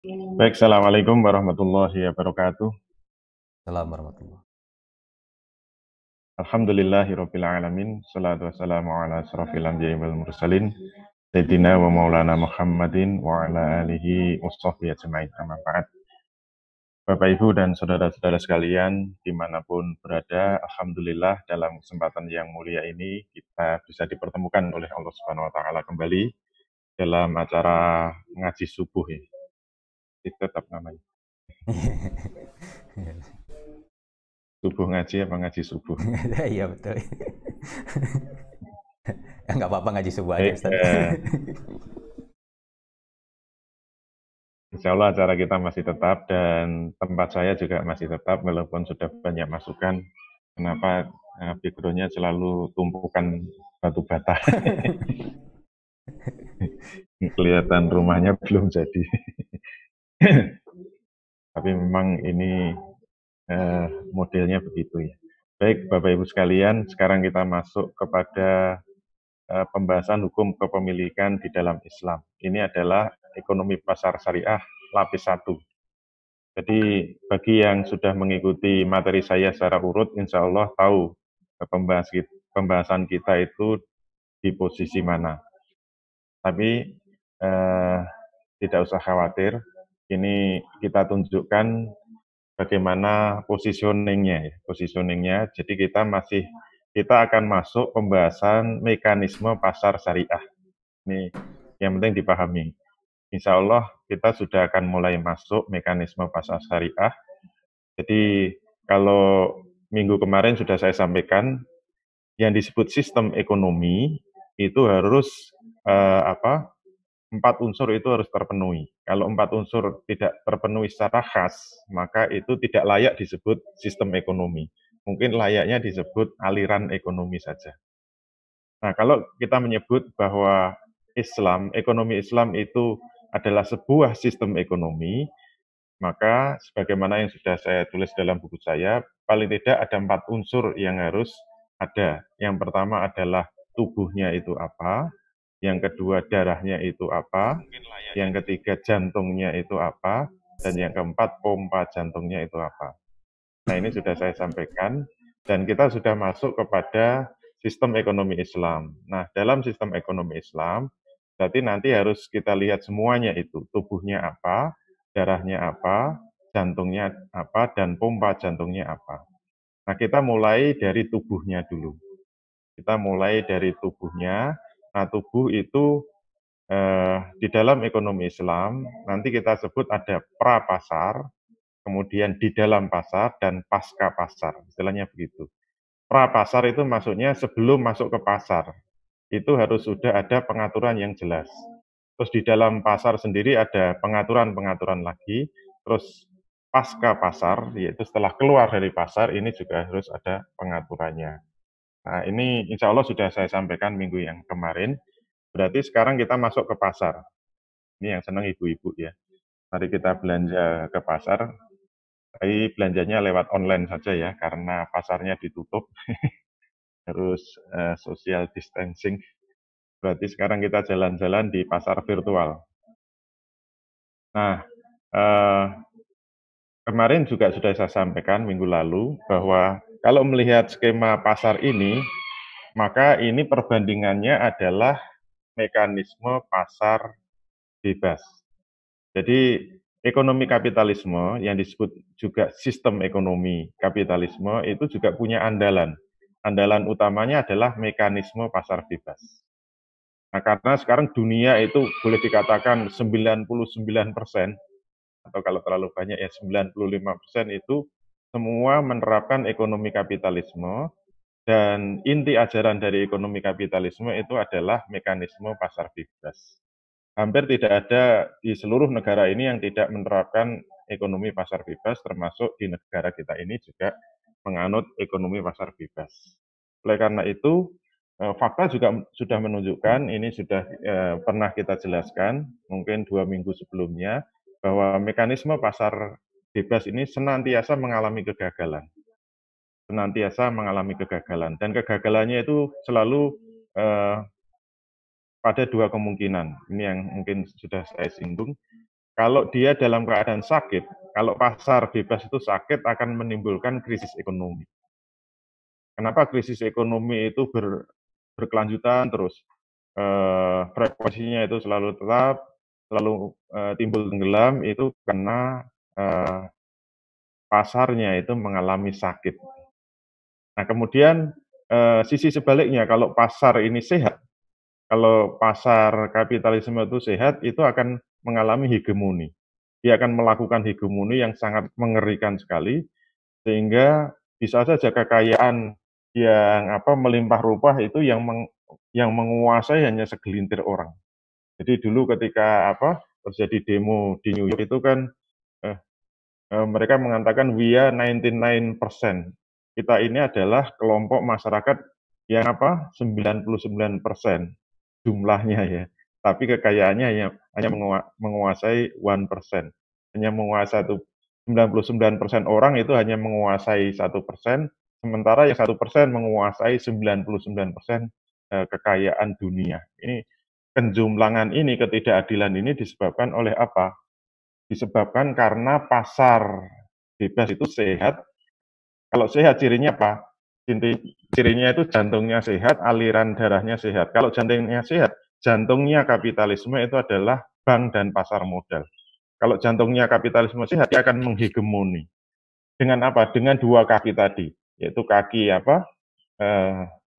Baik, Assalamualaikum warahmatullahi wabarakatuh. Assalamualaikum warahmatullahi. Alhamdulillahirabbil alamin. Shalatu wassalamu ala asrofil anbiya'i wal mursalin. Sayyidina wa maulana Muhammadin wa ala alihi washabbihi ajma'in. Amma ba'd. Bapak Ibu dan saudara-saudara sekalian, dimanapun berada, Alhamdulillah dalam kesempatan yang mulia ini kita bisa dipertemukan oleh Allah Subhanahu Wa Taala kembali dalam acara ngaji subuh ya. Itu tetap namanya. Subuh ngaji apa ngaji subuh? Iya betul. Nggak apa-apa ngaji subuh aja Baik, Ustaz. insya Allah acara kita masih tetap dan tempat saya juga masih tetap walaupun sudah banyak masukan. Kenapa backgroundnya selalu tumpukan batu bata. Kelihatan rumahnya belum jadi. Tapi memang ini modelnya begitu ya. Baik Bapak Ibu sekalian, sekarang kita masuk kepada pembahasan hukum kepemilikan di dalam Islam. Ini adalah ekonomi pasar syariah lapis 1. Jadi bagi yang sudah mengikuti materi saya secara urut, insya Allah tahu pembahasan kita itu di posisi mana. Tapi eh, tidak usah khawatir, ini kita tunjukkan bagaimana positioningnya, ya. Positioningnya. Jadi kita akan masuk pembahasan mekanisme pasar syariah. Ini yang penting dipahami. Insya Allah kita sudah akan mulai masuk mekanisme pasar syariah. Jadi kalau minggu kemarin sudah saya sampaikan, yang disebut sistem ekonomi itu harus apa? 4 unsur itu harus terpenuhi. Kalau 4 unsur tidak terpenuhi secara khas, maka itu tidak layak disebut sistem ekonomi. Mungkin layaknya disebut aliran ekonomi saja. Nah, kalau kita menyebut bahwa ekonomi Islam itu adalah sebuah sistem ekonomi, maka sebagaimana yang sudah saya tulis dalam buku saya, paling tidak ada 4 unsur yang harus ada. Yang pertama adalah tubuhnya itu apa, yang kedua darahnya itu apa, yang ketiga jantungnya itu apa, dan yang keempat pompa jantungnya itu apa. Nah ini sudah saya sampaikan, dan kita sudah masuk kepada sistem ekonomi Islam. Nah dalam sistem ekonomi Islam, berarti nanti harus kita lihat semuanya itu, tubuhnya apa, darahnya apa, jantungnya apa, dan pompa jantungnya apa. Nah, kita mulai dari tubuhnya dulu. Kita mulai dari tubuhnya. Nah, tubuh itu di dalam ekonomi Islam, nanti kita sebut ada pra-pasar, kemudian di dalam pasar, dan pasca pasar. Istilahnya begitu. Pra-pasar itu maksudnya sebelum masuk ke pasar. Itu harus sudah ada pengaturan yang jelas. Terus di dalam pasar sendiri ada pengaturan-pengaturan lagi. Terus pasca pasar, yaitu setelah keluar dari pasar, ini juga harus ada pengaturannya. Nah, ini insya Allah sudah saya sampaikan minggu yang kemarin. Berarti sekarang kita masuk ke pasar. Ini yang senang ibu-ibu ya. Mari kita belanja ke pasar, tapi belanjanya lewat online saja ya, karena pasarnya ditutup, harus social distancing. Berarti sekarang kita jalan-jalan di pasar virtual. Nah, eh, kemarin juga sudah saya sampaikan minggu lalu bahwa kalau melihat skema pasar ini, maka ini perbandingannya adalah mekanisme pasar bebas. Jadi ekonomi kapitalisme yang disebut juga sistem ekonomi kapitalisme itu juga punya andalan. Andalan utamanya adalah mekanisme pasar bebas. Nah, karena sekarang dunia itu boleh dikatakan 99% atau kalau terlalu banyak ya 95% itu semua menerapkan ekonomi kapitalisme dan inti ajaran dari ekonomi kapitalisme itu adalah mekanisme pasar bebas. Hampir tidak ada di seluruh negara ini yang tidak menerapkan ekonomi pasar bebas, termasuk di negara kita ini juga menganut ekonomi pasar bebas. Oleh karena itu, fakta juga sudah menunjukkan, ini sudah pernah kita jelaskan, mungkin 2 minggu sebelumnya, bahwa mekanisme pasar bebas ini senantiasa mengalami kegagalan. Senantiasa mengalami kegagalan. Dan kegagalannya itu selalu pada 2 kemungkinan. Ini yang mungkin sudah saya singgung. Kalau dia dalam keadaan sakit, kalau pasar bebas itu sakit akan menimbulkan krisis ekonomi. Kenapa krisis ekonomi itu berkelanjutan terus? Frekuensinya itu selalu tetap, selalu timbul tenggelam itu karena pasarnya itu mengalami sakit. Nah, kemudian sisi sebaliknya, kalau pasar ini sehat, kalau pasar kapitalisme itu sehat, itu akan mengalami hegemoni. Dia akan melakukan hegemoni yang sangat mengerikan sekali, sehingga bisa saja kekayaan yang melimpah ruah itu yang menguasai hanya segelintir orang. Jadi dulu ketika terjadi demo di New York itu kan eh, mereka mengatakan we are 99%. Kita ini adalah kelompok masyarakat yang 99% jumlahnya ya. Tapi kekayaannya hanya menguasai 1%. Hanya menguasai 99% orang itu hanya menguasai 1%, sementara yang 1% menguasai 99% kekayaan dunia. Ini penjumlangan ini, ketidakadilan ini disebabkan oleh apa? Disebabkan karena pasar bebas itu sehat. Kalau sehat cirinya apa? Cirinya itu jantungnya sehat, aliran darahnya sehat. Kalau jantungnya sehat, jantungnya kapitalisme itu adalah bank dan pasar modal. Kalau jantungnya kapitalisme sehat, dia akan menghegemoni. Dengan apa? Dengan dua kaki tadi, yaitu kaki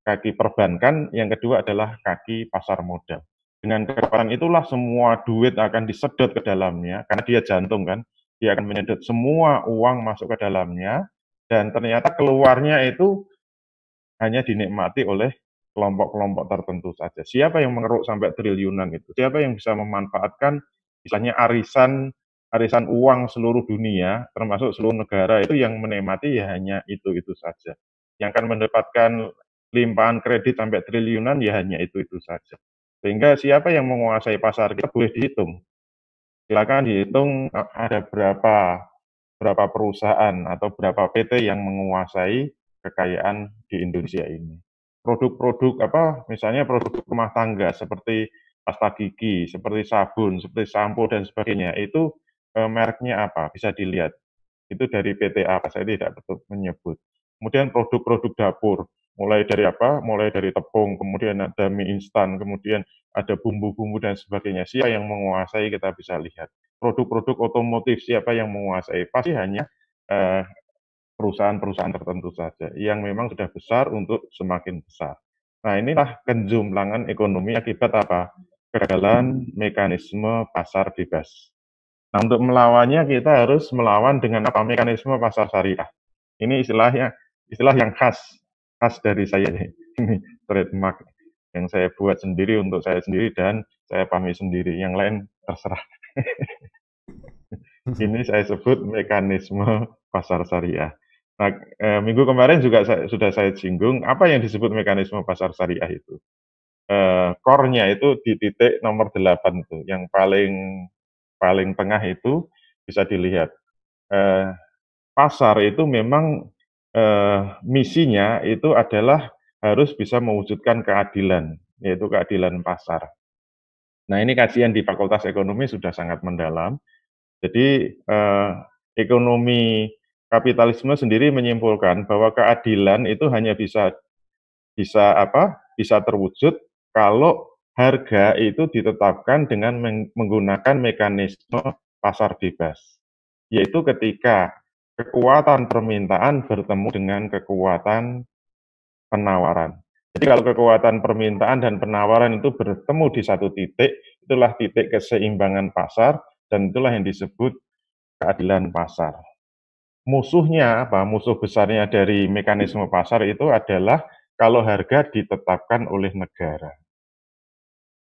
kaki perbankan, yang kedua adalah kaki pasar modal. Dengan kekuatan itulah semua duit akan disedot ke dalamnya, karena dia jantung kan, dia akan menyedot semua uang masuk ke dalamnya, dan ternyata keluarnya itu hanya dinikmati oleh kelompok-kelompok tertentu saja. Siapa yang mengeruk sampai triliunan itu? Siapa yang bisa memanfaatkan misalnya arisan uang seluruh dunia, termasuk seluruh negara itu yang menikmati ya hanya itu saja. Yang akan mendapatkan limpahan kredit sampai triliunan ya hanya itu saja. Sehingga siapa yang menguasai pasar kita boleh dihitung. Silakan dihitung ada berapa perusahaan atau berapa PT yang menguasai kekayaan di Indonesia ini. Produk-produk misalnya produk rumah tangga seperti pasta gigi, seperti sabun, seperti sampo dan sebagainya, itu mereknya apa? Bisa dilihat. Itu dari PT apa? Saya tidak betul menyebut. Kemudian produk-produk dapur, mulai dari apa? Mulai dari tepung, kemudian ada mie instan, kemudian ada bumbu-bumbu dan sebagainya. Siapa yang menguasai kita bisa lihat. Produk-produk otomotif siapa yang menguasai? Pasti hanya eh, perusahaan-perusahaan tertentu saja yang memang sudah besar untuk semakin besar. Nah, inilah penjumlangan ekonomi akibat apa? Kegagalan mekanisme pasar bebas. Nah, untuk melawannya kita harus melawan dengan apa? Mekanisme pasar syariah. Ini istilah yang khas dari saya. Ini trademark yang saya buat sendiri untuk saya sendiri dan saya pahami sendiri. Yang lain terserah. Ini saya sebut mekanisme pasar syariah. Nah, minggu kemarin juga sudah saya singgung apa yang disebut mekanisme pasar syariah itu. Core-nya itu di titik nomor 8 itu, yang paling tengah itu bisa dilihat. Pasar itu memang misinya itu adalah harus bisa mewujudkan keadilan, yaitu keadilan pasar. Nah, ini kajian di Fakultas Ekonomi sudah sangat mendalam. Jadi ekonomi kapitalisme sendiri menyimpulkan bahwa keadilan itu hanya bisa terwujud kalau harga itu ditetapkan dengan menggunakan mekanisme pasar bebas, yaitu ketika kekuatan permintaan bertemu dengan kekuatan penawaran. Jadi kalau kekuatan permintaan dan penawaran itu bertemu di satu titik, itulah titik keseimbangan pasar dan itulah yang disebut keadilan pasar. Musuhnya apa? Musuh besarnya dari mekanisme pasar itu adalah kalau harga ditetapkan oleh negara.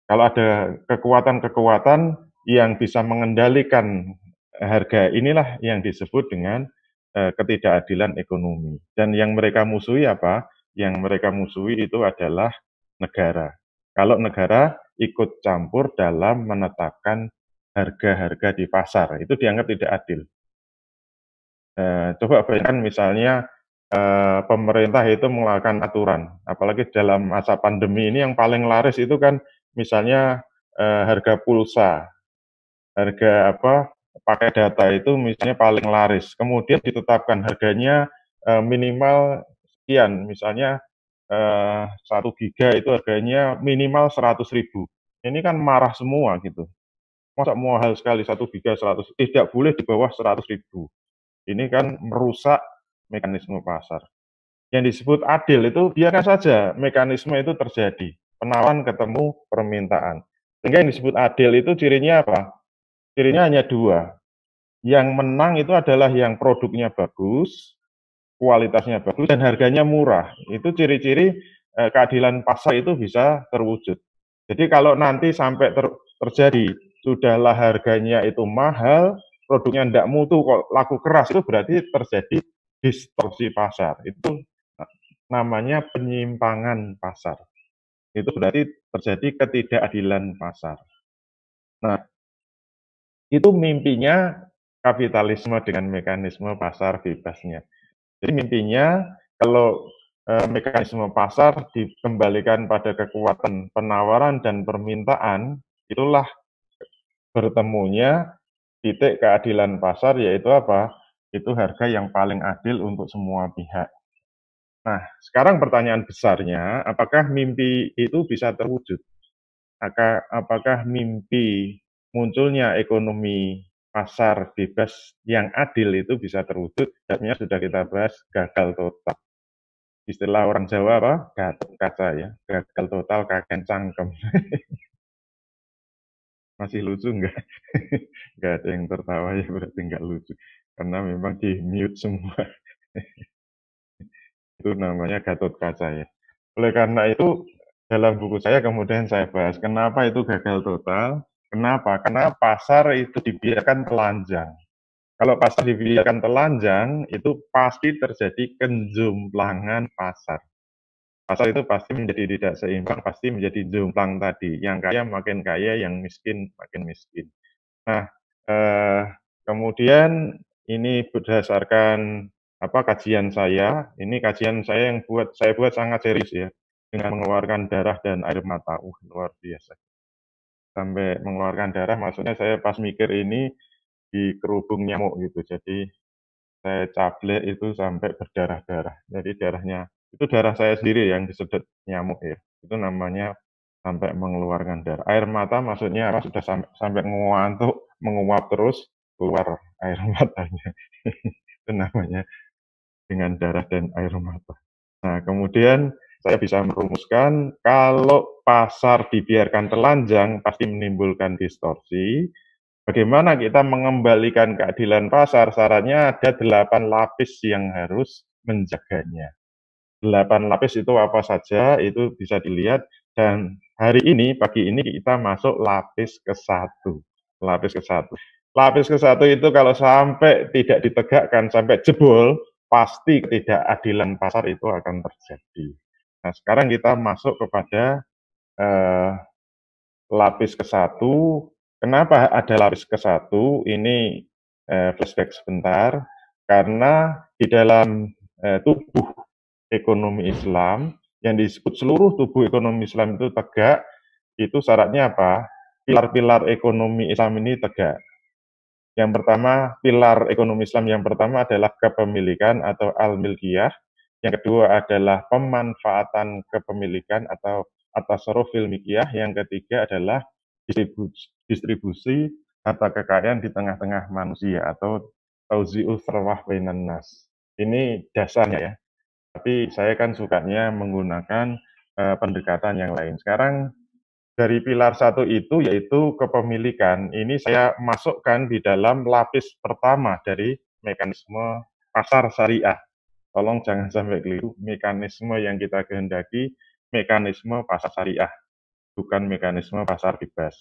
Kalau ada kekuatan-kekuatan yang bisa mengendalikan harga, inilah yang disebut dengan ketidakadilan ekonomi. Dan yang mereka musuhi apa? Yang mereka musuhi itu adalah negara. Kalau negara ikut campur dalam menetapkan harga-harga di pasar, itu dianggap tidak adil. Coba bayangkan misalnya pemerintah itu mengeluarkan aturan, apalagi dalam masa pandemi ini yang paling laris itu kan misalnya harga pulsa. harga apa pakai data itu misalnya paling laris, kemudian ditetapkan harganya minimal sekian, misalnya 1 giga itu harganya minimal 100.000. Ini kan marah semua gitu. Masa mahal sekali 1 giga 100, tidak boleh di bawah 100.000. Ini kan merusak mekanisme pasar. Yang disebut adil itu biarkan saja mekanisme itu terjadi. Penawaran ketemu permintaan. Sehingga yang disebut adil itu cirinya apa? Cirinya hanya dua. Yang menang itu adalah yang produknya bagus, kualitasnya bagus, dan harganya murah. Itu ciri-ciri keadilan pasar itu bisa terwujud. Jadi kalau nanti sampai terjadi, sudahlah harganya itu mahal, produknya tidak mutu, kok laku keras, itu berarti terjadi distorsi pasar. Itu namanya penyimpangan pasar. Itu berarti terjadi ketidakadilan pasar. Nah, itu mimpinya kapitalisme dengan mekanisme pasar bebasnya. Jadi mimpinya kalau mekanisme pasar dikembalikan pada kekuatan penawaran dan permintaan, itulah bertemunya titik keadilan pasar, yaitu apa? Itu harga yang paling adil untuk semua pihak. Nah, sekarang pertanyaan besarnya, apakah mimpi itu bisa terwujud? Apakah mimpi munculnya ekonomi pasar bebas yang adil itu bisa terwujud? Jawabnya sudah kita bahas, gagal total. Istilah orang Jawa apa? Gatot kaca ya, gagal total kakek cangkem. Masih lucu nggak? Nggak ada yang tertawa ya, berarti nggak lucu. Karena memang di mute semua. Itu namanya Gatot Kaca ya. Oleh karena itu, dalam buku saya kemudian saya bahas, kenapa itu gagal total? Kenapa? Karena pasar itu dibiarkan telanjang. Kalau pasar dibiarkan telanjang, itu pasti terjadi penjumplangan pasar. Pasar itu pasti menjadi tidak seimbang, pasti menjadi jomplang tadi. Yang kaya makin kaya, yang miskin makin miskin. Nah, kemudian ini berdasarkan apa kajian saya, ini kajian saya yang saya buat sangat serius ya, dengan mengeluarkan darah dan air mata. Luar biasa. Sampai mengeluarkan darah, maksudnya saya pas mikir ini di kerubung nyamuk gitu. Jadi saya cablek itu sampai berdarah-darah. Jadi darahnya, itu darah saya sendiri yang disedot nyamuk ya. Itu namanya sampai mengeluarkan darah. Air mata maksudnya apa? Sudah sampai mengantuk, menguap terus, keluar air matanya. Itu namanya dengan darah dan air mata. Nah, kemudian saya bisa merumuskan kalau pasar dibiarkan telanjang pasti menimbulkan distorsi. Bagaimana kita mengembalikan keadilan pasar? Syaratnya ada 8 lapis yang harus menjaganya. 8 lapis itu apa saja? Itu bisa dilihat, dan hari ini, pagi ini kita masuk lapis ke-1. Lapis ke-1. Lapis ke-1 itu kalau sampai tidak ditegakkan, sampai jebol, pasti ketidakadilan pasar itu akan terjadi. Nah, sekarang kita masuk kepada eh, lapis ke-1. Kenapa ada lapis ke-1? Ini flashback sebentar. Karena di dalam tubuh ekonomi Islam, yang disebut seluruh tubuh ekonomi Islam itu tegak, itu syaratnya apa? Pilar-pilar ekonomi Islam ini tegak. Yang pertama, pilar ekonomi Islam yang pertama adalah kepemilikan atau al-milkiyah. Yang kedua adalah pemanfaatan kepemilikan atau at-tasarrufil milkiyah. Yang ketiga adalah distribusi harta kekayaan di tengah-tengah manusia atau tauzi'ul tharwah bainan nas. Ini dasarnya ya. Tapi saya kan sukanya menggunakan pendekatan yang lain. Sekarang dari pilar 1 itu yaitu kepemilikan, ini saya masukkan di dalam lapis pertama dari mekanisme pasar syariah. Tolong jangan sampai keliru, mekanisme yang kita kehendaki mekanisme pasar syariah, bukan mekanisme pasar bebas.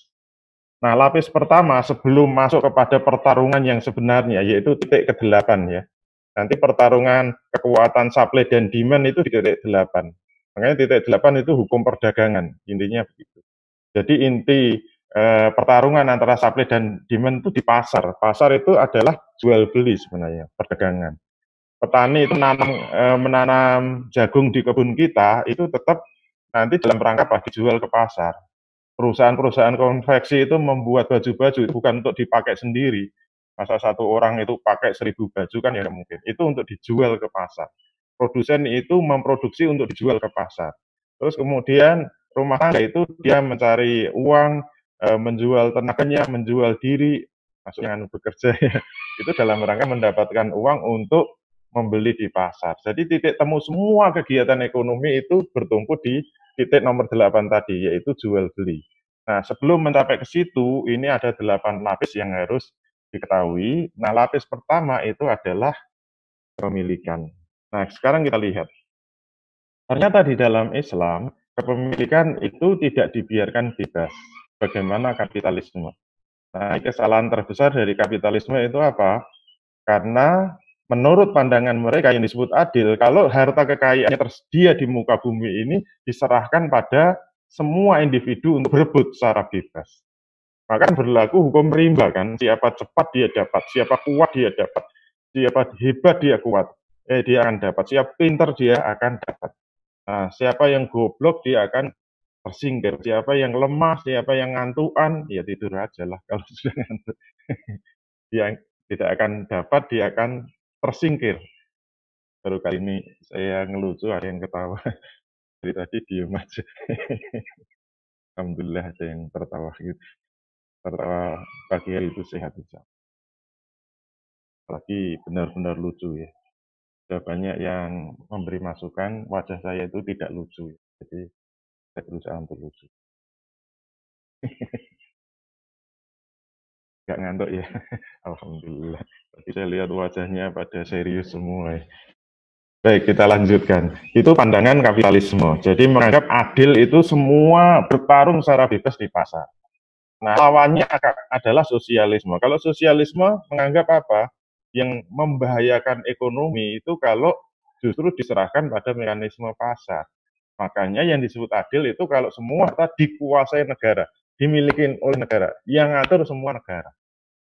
Nah, lapis pertama sebelum masuk kepada pertarungan yang sebenarnya, yaitu titik ke-8 ya. Nanti pertarungan kekuatan supply dan demand itu di titik 8. Makanya titik 8 itu hukum perdagangan, intinya begitu. Jadi inti pertarungan antara supply dan demand itu di pasar. Pasar itu adalah jual beli sebenarnya, perdagangan. Petani itu menanam jagung di kebun kita, itu tetap nanti dalam rangka apa? Dijual ke pasar. perusahaan-perusahaan konveksi itu membuat baju-baju bukan untuk dipakai sendiri. Masa satu orang itu pakai 1000 baju kan ya nggak mungkin. Itu untuk dijual ke pasar. Produsen itu memproduksi untuk dijual ke pasar. Terus kemudian rumah tangga itu dia mencari uang, menjual tenaganya, menjual diri, maksudnya bekerja ya, itu dalam rangka mendapatkan uang untuk membeli di pasar. Jadi titik temu semua kegiatan ekonomi itu bertumpu di titik nomor 8 tadi, yaitu jual beli. Nah, sebelum mencapai ke situ, ini ada 8 lapis yang harus diketahui. Nah, lapis pertama itu adalah kepemilikan. Nah, sekarang kita lihat. Ternyata di dalam Islam, kepemilikan itu tidak dibiarkan bebas. Bagaimana kapitalisme. Nah, kesalahan terbesar dari kapitalisme itu apa? Karena menurut pandangan mereka yang disebut adil, kalau harta kekayaannya tersedia di muka bumi ini diserahkan pada semua individu untuk berebut secara bebas. Maka berlaku hukum rimba kan, siapa cepat dia dapat, siapa kuat dia dapat, siapa hebat dia kuat, dia akan dapat, siapa pintar dia akan dapat. Nah, siapa yang goblok dia akan tersingkir, siapa yang lemah, siapa yang ngantuan, ya tidur aja lah kalau sudah ngantuk. Dia tidak akan dapat, dia akan tersingkir. Baru kali ini saya ngelucu, ada yang ketawa. Dari tadi diem aja. Alhamdulillah ada yang tertawa gitu. Tertawa pagi hari itu sehat saja. Apalagi benar-benar lucu ya. Sudah banyak yang memberi masukan, wajah saya itu tidak lucu. Jadi saya berusaha untuk lucu. Gak ngantuk ya. Alhamdulillah. Tapi saya lihat wajahnya pada serius semua ya. Baik, kita lanjutkan. Itu pandangan kapitalisme. Jadi menganggap adil itu semua bertarung secara bebas di pasar. Nah, lawannya adalah sosialisme. Kalau sosialisme menganggap apa? Yang membahayakan ekonomi itu kalau justru diserahkan pada mekanisme pasar. Makanya yang disebut adil itu kalau semua harta dikuasai negara, dimiliki oleh negara, yang ngatur semua negara.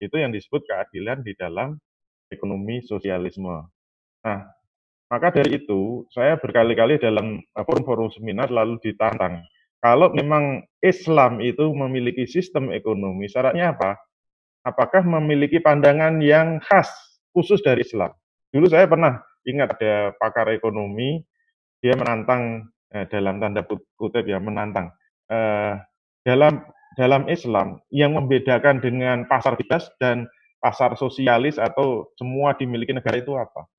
Itu yang disebut keadilan di dalam ekonomi sosialisme. Nah, maka dari itu, saya berkali-kali dalam forum-forum seminar lalu ditantang. Kalau memang Islam itu memiliki sistem ekonomi, syaratnya apa? Apakah memiliki pandangan yang khas, khusus dari Islam? Dulu saya pernah ingat ada pakar ekonomi, dia menantang, dalam tanda kutip ya, menantang. Dalam dalam Islam, yang membedakan dengan pasar bebas dan pasar sosialis atau semua dimiliki negara itu apa?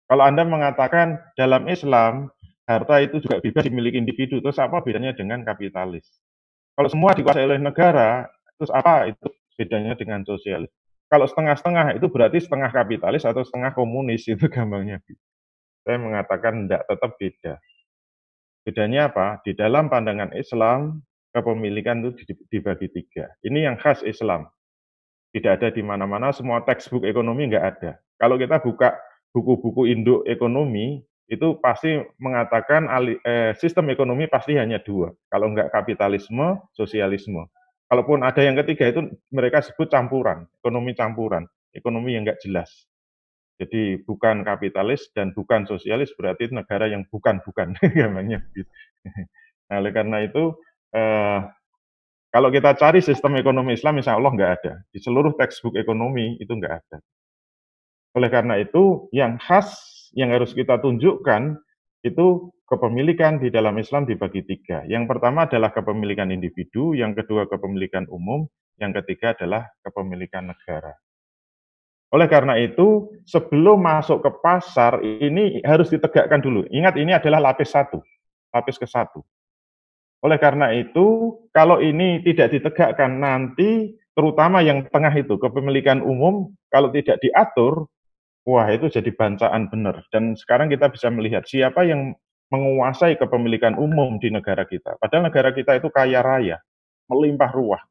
Kalau Anda mengatakan dalam Islam, harta itu juga bebas dimiliki individu, terus apa bedanya dengan kapitalis? Kalau semua dikuasai oleh negara, terus apa itu bedanya dengan sosialis? Kalau setengah-setengah itu berarti setengah kapitalis atau setengah komunis, itu gampangnya. Saya mengatakan tidak, tetap beda. Bedanya apa? Di dalam pandangan Islam, kepemilikan itu dibagi 3. Ini yang khas Islam. Tidak ada di mana-mana, semua textbook ekonomi nggak ada. Kalau kita buka buku-buku induk ekonomi, itu pasti mengatakan sistem ekonomi pasti hanya 2. Kalau nggak kapitalisme, sosialisme. Kalaupun ada yang ketiga itu mereka sebut campuran, ekonomi yang nggak jelas. Jadi bukan kapitalis dan bukan sosialis berarti negara yang bukan-bukan, namanya gitu. Nah, oleh karena itu, kalau kita cari sistem ekonomi Islam, insya Allah nggak ada. Di seluruh textbook ekonomi itu nggak ada. Oleh karena itu, yang khas yang harus kita tunjukkan itu kepemilikan di dalam Islam dibagi 3. Yang pertama adalah kepemilikan individu, yang kedua kepemilikan umum, yang ketiga adalah kepemilikan negara. Oleh karena itu, sebelum masuk ke pasar, ini harus ditegakkan dulu. Ingat, ini adalah lapis 1, lapis ke-1. Oleh karena itu, kalau ini tidak ditegakkan nanti, terutama yang tengah itu, kepemilikan umum, kalau tidak diatur, wah itu jadi bancaan benar. Dan sekarang kita bisa melihat siapa yang menguasai kepemilikan umum di negara kita. Padahal negara kita itu kaya raya, melimpah ruah.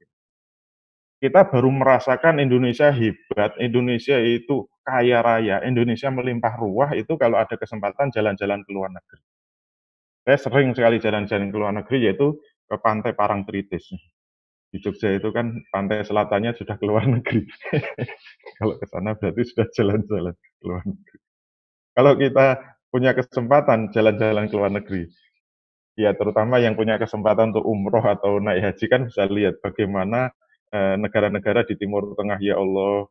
Kita baru merasakan Indonesia hebat, Indonesia itu kaya raya, Indonesia melimpah ruah itu kalau ada kesempatan jalan-jalan ke luar negeri. Saya sering sekali jalan-jalan ke luar negeri, yaitu ke Pantai Parangtritis. Di Jogja itu kan pantai selatannya sudah ke luar negeri. Kalau ke sana berarti sudah jalan-jalan ke luar negeri. Kalau kita punya kesempatan jalan-jalan ke luar negeri, Ya, terutama yang punya kesempatan untuk umroh atau naik haji kan bisa lihat bagaimana negara-negara di Timur Tengah, ya Allah,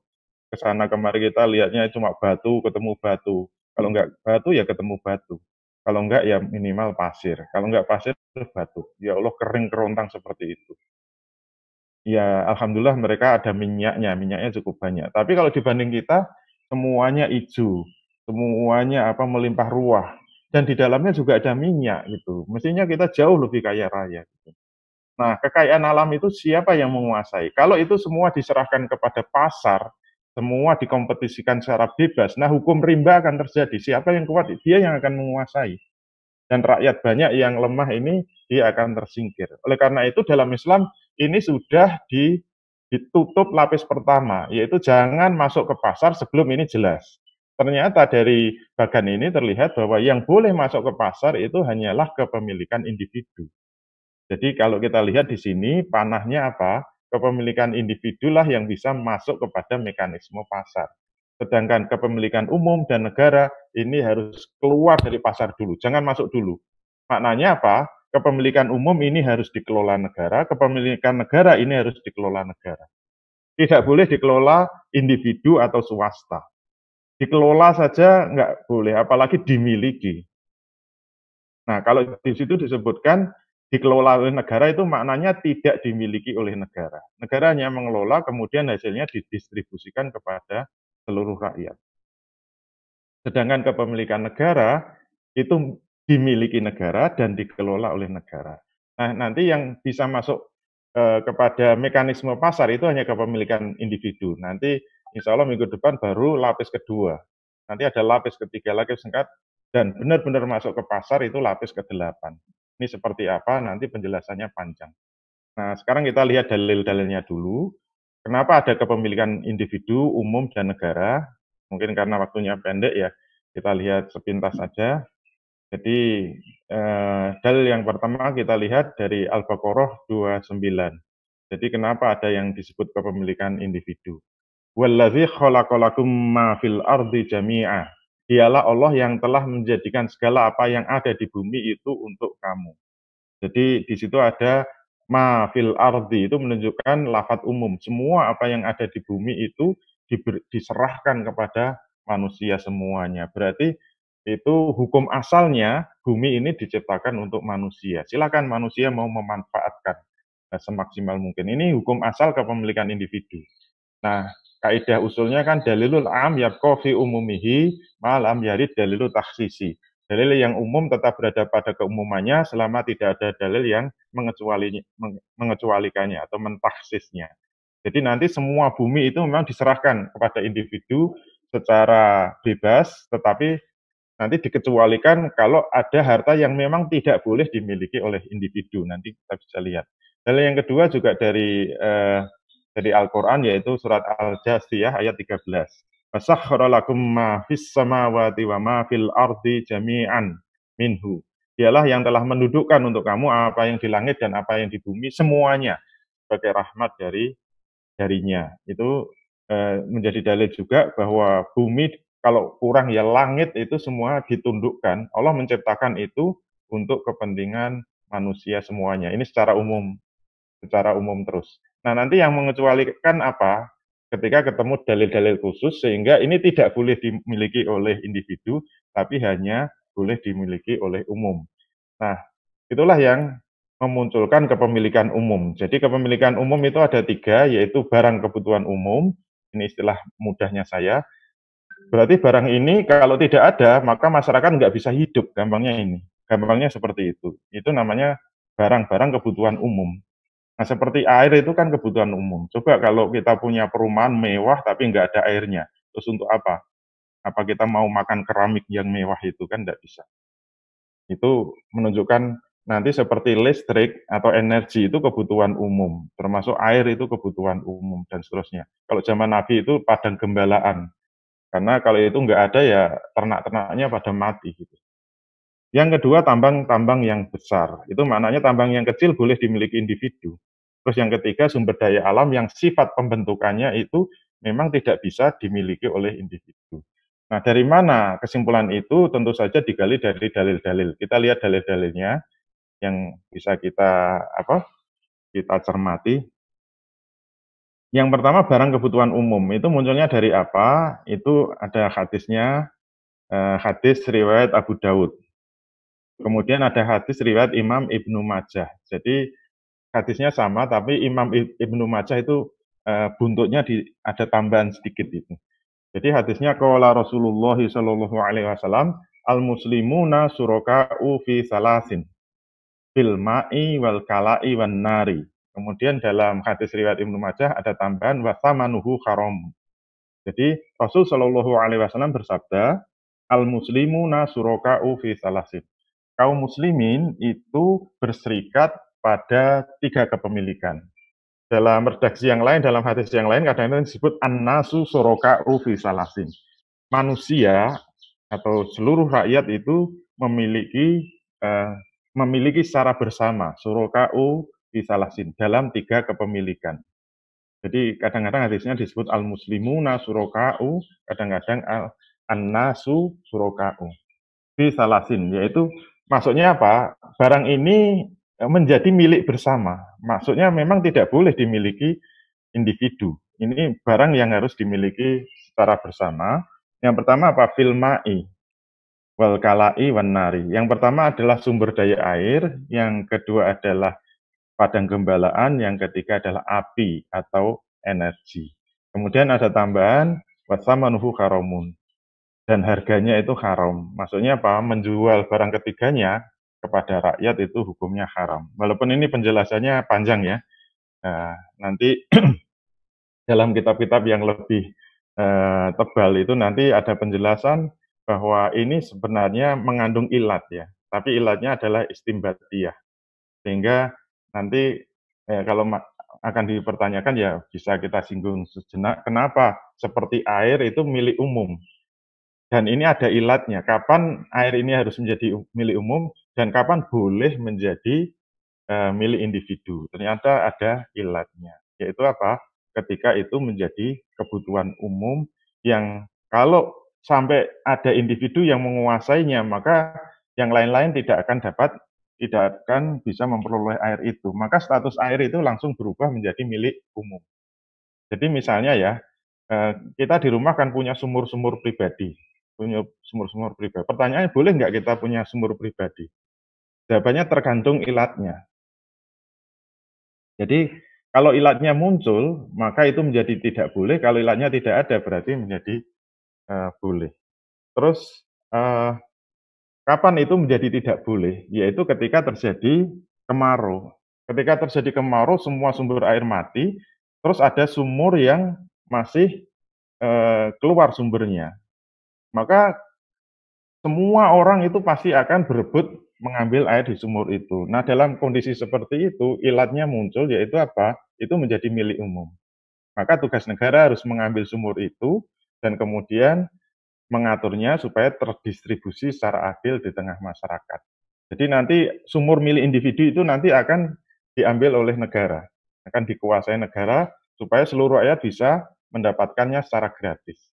ke sana kemari kita lihatnya cuma batu, ketemu batu. Kalau nggak batu ya ketemu batu. Kalau nggak ya minimal pasir. Kalau nggak pasir, batu. Ya Allah, kering kerontang seperti itu. Ya, alhamdulillah mereka ada minyaknya cukup banyak. Tapi kalau dibanding kita, semuanya hijau, semuanya melimpah ruah, dan di dalamnya juga ada minyak gitu. Mestinya kita jauh lebih kaya raya. Gitu. Nah, kekayaan alam itu siapa yang menguasai? Kalau itu semua diserahkan kepada pasar, semua dikompetisikan secara bebas, nah hukum rimba akan terjadi. Siapa yang kuat, dia yang akan menguasai. Dan rakyat banyak yang lemah ini, dia akan tersingkir. Oleh karena itu dalam Islam, ini sudah ditutup lapis pertama, yaitu jangan masuk ke pasar sebelum ini jelas. Ternyata dari bagan ini terlihat bahwa yang boleh masuk ke pasar itu hanyalah kepemilikan individu. Jadi kalau kita lihat di sini, panahnya apa? Kepemilikan individu lah yang bisa masuk kepada mekanisme pasar. Sedangkan kepemilikan umum dan negara ini harus keluar dari pasar dulu, jangan masuk dulu. Maknanya apa? Kepemilikan umum ini harus dikelola negara, kepemilikan negara ini harus dikelola negara. Tidak boleh dikelola individu atau swasta. Dikelola saja nggak boleh, apalagi dimiliki. Nah, kalau di situ disebutkan dikelola oleh negara itu maknanya tidak dimiliki oleh negara. Negara hanya mengelola, kemudian hasilnya didistribusikan kepada seluruh rakyat. Sedangkan kepemilikan negara itu dimiliki negara dan dikelola oleh negara. Nah, nanti yang bisa masuk kepada mekanisme pasar itu hanya kepemilikan individu. Nanti insya Allah minggu depan baru lapis kedua. Nanti ada lapis ketiga, lapis keempat, dan benar-benar masuk ke pasar itu lapis ke-8. Ini seperti apa, nanti penjelasannya panjang. Nah, sekarang kita lihat dalil-dalilnya dulu. Kenapa ada kepemilikan individu, umum, dan negara? Mungkin karena waktunya pendek ya, kita lihat sepintas saja. Jadi, dalil yang pertama kita lihat dari Al-Baqarah 29. Jadi kenapa ada yang disebut kepemilikan individu? Wallazi khalaqalakum ma fil ardi jami'a. Dialah Allah yang telah menjadikan segala apa yang ada di bumi itu untuk kamu. Jadi di situ ada ma fil ardi itu menunjukkan lafadz umum. Semua apa yang ada di bumi itu diserahkan kepada manusia semuanya. Berarti itu hukum asalnya bumi ini diciptakan untuk manusia. Silakan manusia mau memanfaatkan semaksimal mungkin. Ini hukum asal kepemilikan individu. Nah, kaidah usulnya kan dalilul am yabqa fi umumihi malam yarid dalilul takhsisi. Dalil yang umum tetap berada pada keumumannya selama tidak ada dalil yang mengecualikannya atau mentakhsisnya. Jadi nanti semua bumi itu memang diserahkan kepada individu secara bebas, tetapi nanti dikecualikan kalau ada harta yang memang tidak boleh dimiliki oleh individu. Nanti kita bisa lihat. Dalil yang kedua juga dari Al-Quran, yaitu surat Al-Jasiyah ayat 13. Fasakhkhara lakum ma fis samawati wa ma fil ardi jami'an minhu. Dialah yang telah mendudukkan untuk kamu apa yang di langit dan apa yang di bumi semuanya sebagai rahmat darinya. Itu menjadi dalil juga bahwa bumi kalau kurang ya langit itu semua ditundukkan. Allah menciptakan itu untuk kepentingan manusia semuanya. Ini secara umum terus. Nah, nanti yang mengecualikan apa? Ketika ketemu dalil-dalil khusus sehingga ini tidak boleh dimiliki oleh individu, tapi hanya boleh dimiliki oleh umum. Nah, itulah yang memunculkan kepemilikan umum. Jadi kepemilikan umum itu ada 3, yaitu barang kebutuhan umum, ini istilah mudahnya saya. Berarti barang ini kalau tidak ada, maka masyarakat nggak bisa hidup, gampangnya ini. Gampangnya seperti itu. Itu namanya barang-barang kebutuhan umum. Nah, seperti air itu kan kebutuhan umum. Coba kalau kita punya perumahan mewah tapi nggak ada airnya, terus untuk apa? Apa kita mau makan keramik yang mewah itu kan nggak bisa. Itu menunjukkan nanti seperti listrik atau energi itu kebutuhan umum, termasuk air itu kebutuhan umum dan seterusnya. Kalau zaman Nabi itu padang gembalaan, karena kalau itu nggak ada ya ternak-ternaknya pada mati gitu. Yang kedua, tambang-tambang yang besar. Itu maknanya tambang yang kecil boleh dimiliki individu. Terus yang ketiga, sumber daya alam yang sifat pembentukannya itu memang tidak bisa dimiliki oleh individu. Nah, dari mana kesimpulan itu? Tentu saja digali dari dalil-dalil. Kita lihat dalil-dalilnya. yang bisa kita kita cermati. Yang pertama barang kebutuhan umum, itu munculnya dari apa? Itu ada hadisnya, hadis riwayat Abu Daud. Kemudian ada hadis riwayat Imam Ibnu Majah. Jadi hadisnya sama, tapi Imam Ibnu Majah itu buntutnya ada tambahan sedikit itu. Jadi hadisnya qala Rasulullah sallallahu alaihi wasallam al-muslimuna syuraka'u fi salasin fil ma'i wal kala'i wan nari. Kemudian dalam hadis riwayat Ibnu Majah ada tambahan wasamanuhu haram. Jadi Rasul sallallahu alaihi wasallam bersabda, al-muslimuna syuraka'u fi salasin. Kaum muslimin itu berserikat pada 3 kepemilikan. Dalam redaksi yang lain, dalam hadis yang lain kadang-kadang disebut an-nasu syuraka'u fi salasin. Manusia atau seluruh rakyat itu memiliki secara bersama syuraka'u fi salasin dalam 3 kepemilikan. Jadi kadang-kadang hadisnya disebut al-muslimuna syuraka'u, kadang-kadang an-nasu syuraka'u fi salasin, yaitu maksudnya apa? Barang ini menjadi milik bersama. Maksudnya memang tidak boleh dimiliki individu. Ini barang yang harus dimiliki secara bersama. Yang pertama apa? Fil ma'i wal kala'i wan nari. Yang pertama adalah sumber daya air, yang kedua adalah padang gembalaan, yang ketiga adalah api atau energi. Kemudian ada tambahan wasamanuhu haramun, dan harganya itu haram. Maksudnya apa? Menjual barang ketiganya kepada rakyat itu hukumnya haram. Walaupun ini penjelasannya panjang ya. Nah, nanti dalam kitab-kitab yang lebih tebal itu nanti ada penjelasan bahwa ini sebenarnya mengandung ilat ya. Tapi ilatnya adalah istimbatiyah. Sehingga nanti kalau akan dipertanyakan ya bisa kita singgung sejenak, kenapa seperti air itu milik umum. Dan ini ada ilatnya, kapan air ini harus menjadi milik umum dan kapan boleh menjadi milik individu. Ternyata ada ilatnya, yaitu apa? Ketika itu menjadi kebutuhan umum yang kalau sampai ada individu yang menguasainya, maka yang lain-lain tidak akan bisa memperoleh air itu. Maka status air itu langsung berubah menjadi milik umum. Jadi misalnya ya, kita di rumah kan punya sumur-sumur pribadi. Pertanyaannya, boleh nggak kita punya sumur pribadi? Jawabannya tergantung ilatnya. Jadi kalau ilatnya muncul, maka itu menjadi tidak boleh. Kalau ilatnya tidak ada, berarti menjadi boleh. Terus kapan itu menjadi tidak boleh? Yaitu ketika terjadi kemarau. Ketika terjadi kemarau, semua sumber air mati. Terus ada sumur yang masih keluar sumbernya. Maka semua orang itu pasti akan berebut mengambil air di sumur itu. Nah, dalam kondisi seperti itu, ilatnya muncul, yaitu apa? Itu menjadi milik umum. Maka tugas negara harus mengambil sumur itu dan kemudian mengaturnya supaya terdistribusi secara adil di tengah masyarakat. Jadi nanti sumur milik individu itu nanti akan diambil oleh negara, akan dikuasai negara supaya seluruh rakyat bisa mendapatkannya secara gratis.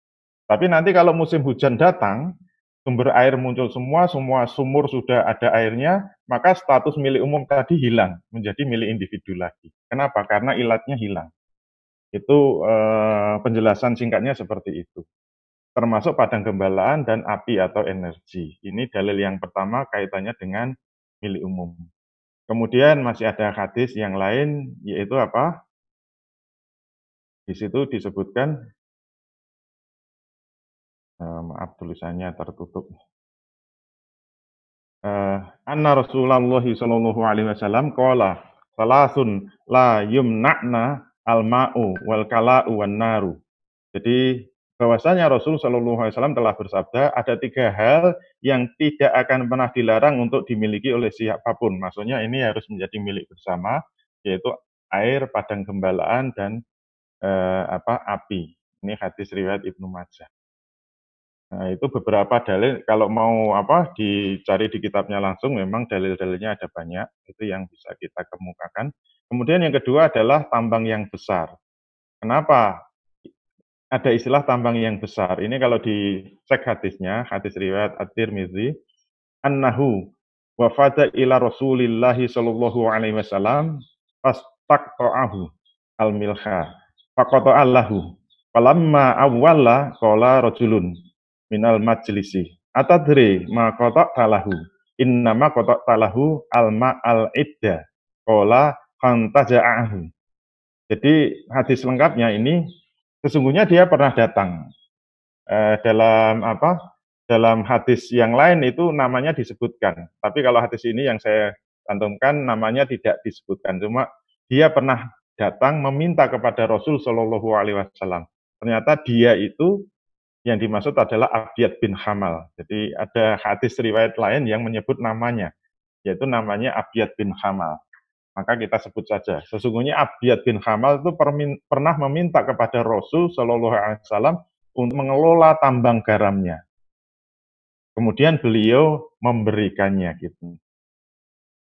Tapi nanti kalau musim hujan datang, sumber air muncul semua sumur sudah ada airnya, maka status milik umum tadi hilang, menjadi milik individu lagi. Kenapa? Karena ilatnya hilang. Itu penjelasan singkatnya seperti itu. Termasuk padang gembalaan dan api atau energi. Ini dalil yang pertama kaitannya dengan milik umum. Kemudian masih ada hadis yang lain, yaitu apa? Di situ disebutkan, maaf tulisannya tertutup. Anna Rasulullah sallallahu alaihi wasallam qala salasun la yumna'na al-ma'u wal kala'u wan naru. Jadi bahwasanya Rasul sallallahu alaihi wasallam telah bersabda ada 3 hal yang tidak akan pernah dilarang untuk dimiliki oleh siapapun. Maksudnya ini harus menjadi milik bersama, yaitu air, padang gembalaan dan api. Ini hadis riwayat Ibnu Majah. Nah, itu beberapa dalil, kalau mau dicari di kitabnya langsung, memang dalil-dalilnya ada banyak, itu yang bisa kita kemukakan. Kemudian yang kedua adalah tambang yang besar. Kenapa ada istilah tambang yang besar? Ini kalau dicek hadisnya, hadis riwayat At-Tirmidzi, annahu wafada ila Rasulillahi sallallahu alaihi wasallam fastaqta'ahu al-milha faqata'a lahu falamma awwala qala rajulun minal majlisi atadri ma qata'ta lahu innama qata'ta lahu alma al-idda qala fantaja'ahu. Jadi hadis lengkapnya ini sesungguhnya dia pernah datang. Dalam apa? Dalam hadis yang lain itu namanya disebutkan. Tapi kalau hadis ini yang saya cantumkan namanya tidak disebutkan. Cuma dia pernah datang meminta kepada Rasul Shallallahu Alaihi Wasallam. Ternyata dia itu yang dimaksud adalah Abyad bin Hamal. Jadi ada hadis riwayat lain yang menyebut namanya, yaitu namanya Abyad bin Hamal. Maka kita sebut saja. Sesungguhnya Abyad bin Hamal itu pernah meminta kepada Rasul Shallallahu Alaihi Wasallam untuk mengelola tambang garamnya. Kemudian beliau memberikannya gitu.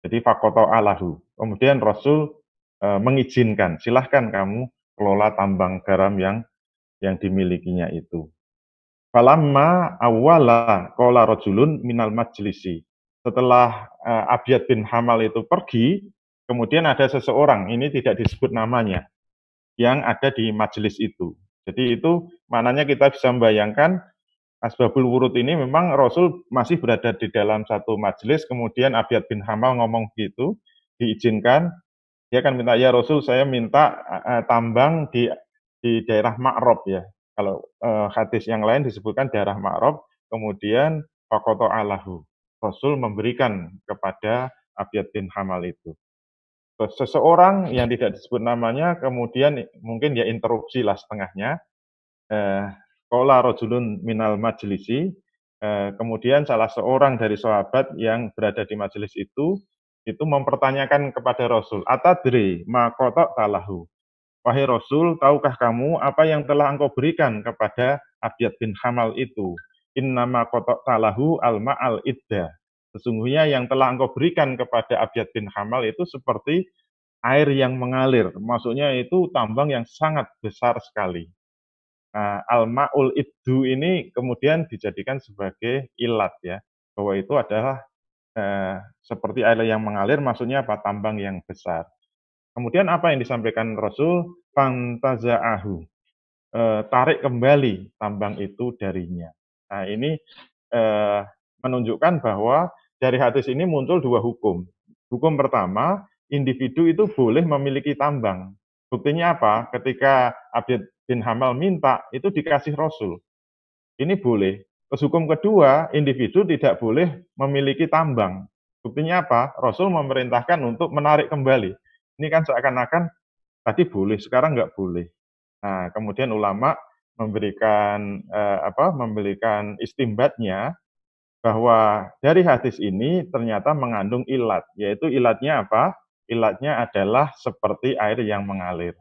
Jadi fakoto alahu. Kemudian Rasul mengizinkan, silahkan kamu kelola tambang garam yang dimilikinya itu. Falamma awwala qala rajulun minal majlisi. Setelah Abyad bin Hamal itu pergi, kemudian ada seseorang, ini tidak disebut namanya, yang ada di majelis itu. Jadi itu maknanya kita bisa membayangkan Asbabul Wurud ini memang Rasul masih berada di dalam satu majelis, kemudian Abyad bin Hamal ngomong gitu, diizinkan, dia kan minta, ya Rasul saya minta tambang di daerah Ma'rob ya. Kalau hadis yang lain disebutkan daerah Ma'rob, kemudian Fakoto Alahu. Rasul memberikan kepada Abyad bin Hamal itu. Seseorang yang tidak disebut namanya, kemudian mungkin ya interupsi lah setengahnya, qala rajulun minal majlisi, kemudian salah seorang dari sahabat yang berada di majelis itu mempertanyakan kepada Rasul, atadri ma qata'ta lahu. Wahai Rasul, tahukah kamu apa yang telah engkau berikan kepada Abyad bin Hamal itu? Innama qata'ta lahu al-ma'al idda. Sesungguhnya yang telah engkau berikan kepada Abyad bin Hamal itu seperti air yang mengalir. Maksudnya itu tambang yang sangat besar sekali. Al-ma'ul iddu ini kemudian dijadikan sebagai ilat ya, bahwa itu adalah seperti air yang mengalir, maksudnya apa? Tambang yang besar. Kemudian apa yang disampaikan Rasul? Fantaza'ahu, tarik kembali tambang itu darinya. Nah ini menunjukkan bahwa dari hadis ini muncul dua hukum. Hukum pertama, individu itu boleh memiliki tambang. Buktinya apa? Ketika Abyad bin Hamal minta, itu dikasih Rasul. Ini boleh. Terus hukum kedua, individu tidak boleh memiliki tambang. Buktinya apa? Rasul memerintahkan untuk menarik kembali. Ini kan seakan-akan tadi boleh, sekarang nggak boleh. Nah, kemudian ulama memberikan istimbatnya bahwa dari hadis ini ternyata mengandung ilat, yaitu ilatnya apa? Ilatnya adalah seperti air yang mengalir.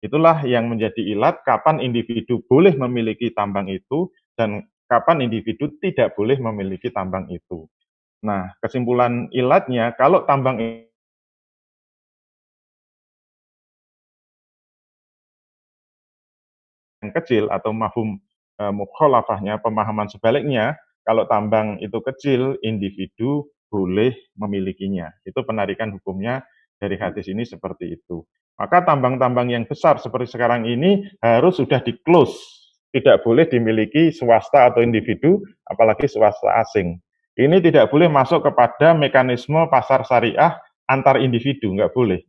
Itulah yang menjadi ilat kapan individu boleh memiliki tambang itu dan kapan individu tidak boleh memiliki tambang itu. Nah, kesimpulan ilatnya kalau tambang yang kecil atau mafhum mukhalafahnya, pemahaman sebaliknya, kalau tambang itu kecil, individu boleh memilikinya. Itu penarikan hukumnya dari hadis ini seperti itu. Maka tambang-tambang yang besar seperti sekarang ini harus sudah di-close. Tidak boleh dimiliki swasta atau individu, apalagi swasta asing. Ini tidak boleh masuk kepada mekanisme pasar syariah antar individu, nggak boleh.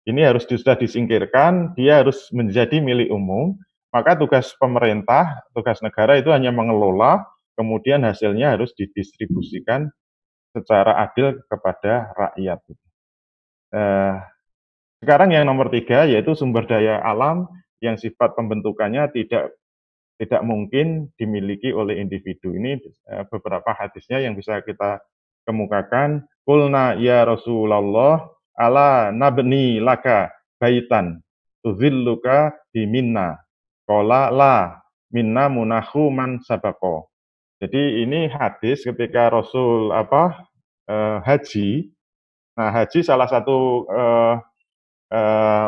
Ini harus sudah disingkirkan, dia harus menjadi milik umum, maka tugas pemerintah, tugas negara itu hanya mengelola, kemudian hasilnya harus didistribusikan secara adil kepada rakyat. Sekarang yang nomor 3 yaitu sumber daya alam yang sifat pembentukannya tidak mungkin dimiliki oleh individu. Ini beberapa hadisnya yang bisa kita kemukakan. Qulna ya Rasulullah ala nabni laka baitan tuzilluka biminna. Qala la minna munahu man sabako. Jadi ini hadis ketika Rasul haji. Nah, haji salah satu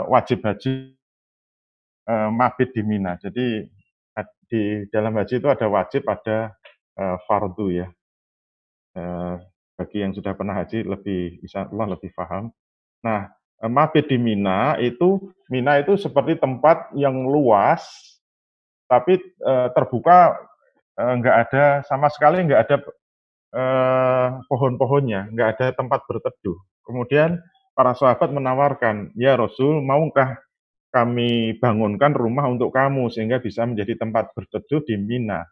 wajib haji mabit di Mina. Jadi di dalam haji itu ada wajib, ada fardu ya. bagi yang sudah pernah haji lebih insyaallah lebih paham. Nah, mabit di Mina itu seperti tempat yang luas, tapi, terbuka, nggak ada sama sekali nggak ada, pohon-pohonnya, nggak ada tempat berteduh. Kemudian para sahabat menawarkan, "Ya Rasul, maukah kami bangunkan rumah untuk kamu sehingga bisa menjadi tempat berteduh di Mina?"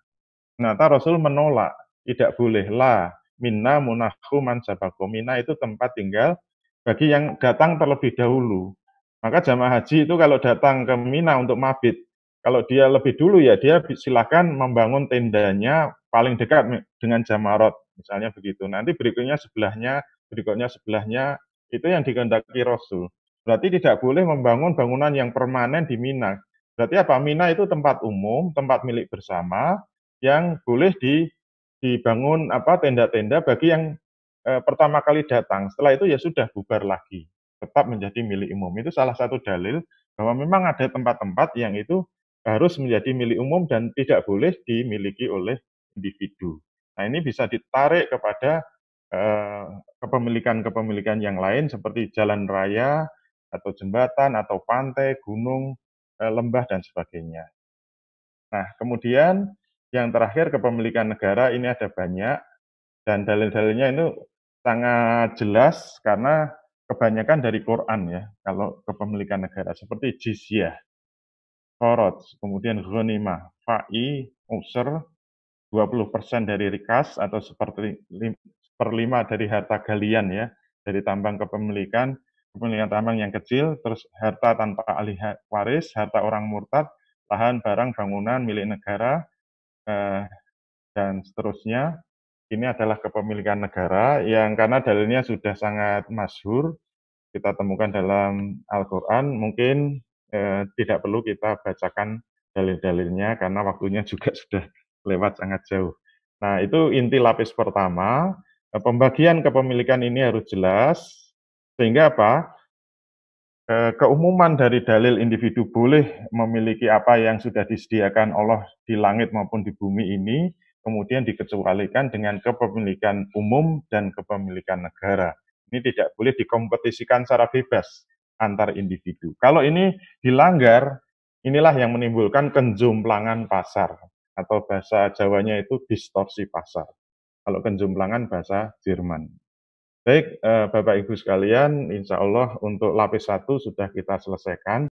Ternyata Rasul menolak, "Tidak boleh, la minna munakhu man sabaqo." Mina itu tempat tinggal bagi yang datang terlebih dahulu. Maka jamaah haji itu kalau datang ke Mina untuk mabit, kalau dia lebih dulu ya dia silakan membangun tendanya paling dekat dengan Jamarot, misalnya begitu. Nanti berikutnya sebelahnya, itu yang dikehendaki Rasul. Berarti tidak boleh membangun bangunan yang permanen di Mina. Berarti apa? Mina itu tempat umum, tempat milik bersama, yang boleh dibangun tenda-tenda bagi yang pertama kali datang. Setelah itu ya sudah bubar lagi, tetap menjadi milik umum. Itu salah satu dalil bahwa memang ada tempat-tempat yang itu harus menjadi milik umum dan tidak boleh dimiliki oleh individu. Nah, ini bisa ditarik kepada kepemilikan-kepemilikan yang lain seperti jalan raya atau jembatan atau pantai, gunung, lembah dan sebagainya. Nah, kemudian yang terakhir kepemilikan negara ini ada banyak dan dalil-dalilnya itu sangat jelas karena kebanyakan dari Quran ya, kalau kepemilikan negara seperti jizyah, kharaj, kemudian ghanimah, fa'i, usr, 20% dari rikas atau seperlima dari harta galian ya, dari tambang kepemilikan tambang yang kecil, terus harta tanpa ahli waris, harta orang murtad, lahan, barang, bangunan milik negara, dan seterusnya. Ini adalah kepemilikan negara yang karena dalilnya sudah sangat masyhur, kita temukan dalam Al-Quran, mungkin tidak perlu kita bacakan dalil-dalilnya karena waktunya juga sudah lewat sangat jauh. Nah, itu inti lapis pertama, pembagian kepemilikan ini harus jelas, sehingga apa? Keumuman dari dalil individu boleh memiliki apa yang sudah disediakan Allah di langit maupun di bumi ini, kemudian dikecualikan dengan kepemilikan umum dan kepemilikan negara. Ini tidak boleh dikompetisikan secara bebas antar individu. Kalau ini dilanggar, inilah yang menimbulkan kenjumplangan pasar, atau bahasa Jawanya itu distorsi pasar. Kalau kenjumplangan bahasa Jerman. Baik, Bapak Ibu sekalian, insya Allah untuk lapis 1 sudah kita selesaikan.